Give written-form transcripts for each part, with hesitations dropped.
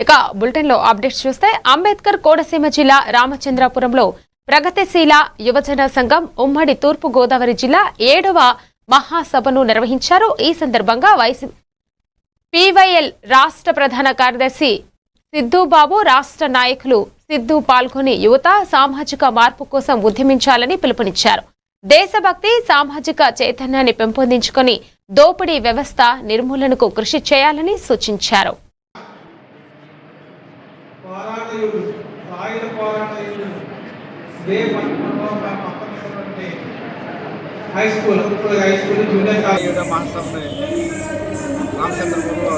ఇక బులెటిన్ లో అప్డేట్స్ చూస్తే అంబేద్కర్ కోనసీమ జిల్లా రామచంద్రాపురంలో ప్రగతిశీల యువజన సంఘం ఉమ్మడి తూర్పు గోదావరి జిల్లా 7వ మహాసభను నిర్వహించారు. ఈ సందర్భంగా పీవైఎల్ రాష్ట్ర ప్రధాన కార్యదర్శి సిద్ధుబాబు, రాష్ట్ర నాయకులు సిద్ధు పాల్గొని యువత సామాజిక మార్పు కోసం ఉద్యమించాలని పిలుపునిచ్చారు. దేశభక్తి, సామాజిక చైతన్యాన్ని పెంపొందించుకొని దోపిడీ వ్యవస్థ నిర్మూలనకు కృషి చేయాలని సూచించారు. రామచంద్రపురంలో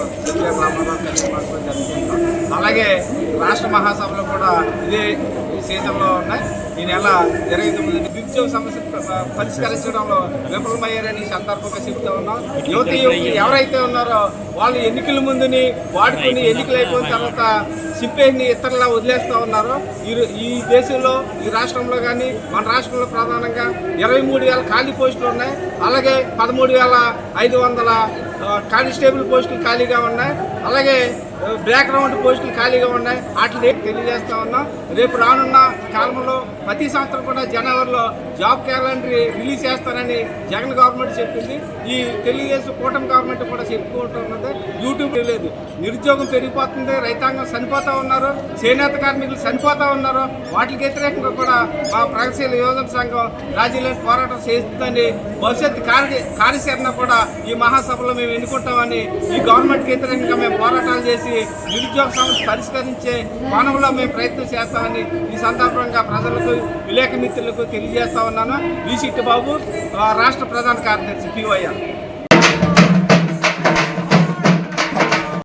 అలాగే రాష్ట్ర మహాసభలు కూడా ఇదే సీజన్లో ఉన్నాయి. ఈ నెల 29 నిరుద్యోగ సమస్య పరిష్కరించడంలో విఫలమయ్యారని సందర్భంగా చెబుతూ ఉన్నాం. యువతి ఎవరైతే ఉన్నారో వాళ్ళు ఎన్నికల ముందుని వాడుకొని ఎన్నికలు అయిపోయిన తర్వాత సింపేని ఇతరులా వదిలేస్తూ ఉన్నారు. ఈ దేశంలో, ఈ రాష్ట్రంలో కానీ మన రాష్ట్రంలో ప్రధానంగా 23,000 ఖాళీ పోస్టులు ఉన్నాయి. అలాగే 13,500 కానిస్టేబుల్ పోస్టులు ఖాళీగా ఉన్నాయి. అలాగే బ్యాక్గ్రౌండ్ పోస్టులు ఖాళీగా ఉన్నాయి. వాటిని తెలియజేస్తా ఉన్నాం. రేపు రానున్న కాలంలో ప్రతి సంవత్సరం కూడా జనవరిలో జాబ్ క్యాలెండర్ రిలీజ్ చేస్తారని జగన్ గవర్నమెంట్ చెప్పింది. ఈ తెలుగుదేశం కూటమి గవర్నమెంట్ కూడా చెప్పుకుంటున్నది. యూట్యూబ్ లేదు, నిరుద్యోగం పెరిగిపోతుంది, రైతాంగం చనిపోతూ ఉన్నారు, చేనేత కార్మికులు చనిపోతూ ఉన్నారు. వాటికి వ్యతిరేకంగా కూడా మా ప్రగతిశీల యువజన సంఘం రాజీలేని పోరాటం చేస్తుందని, భవిష్యత్తు కార్యాచరణ కూడా ఈ మహాసభలో మేము ఎన్నుకుంటామని, ఈ గవర్నమెంట్కి వ్యతిరేకంగా మేము పోరాటాలు చేసి నిరుద్యోగ సమస్య పరిష్కరించే కోణంలో మేము ప్రయత్నం చేస్తామని ఈ సందర్భంగా ప్రజలకు, విలేకరు మిత్రులకు తెలియజేస్తా ఉన్నాను. వి. సిట్టి బాబు, రాష్ట్ర ప్రధాన కార్యదర్శి, పీవైఎల్.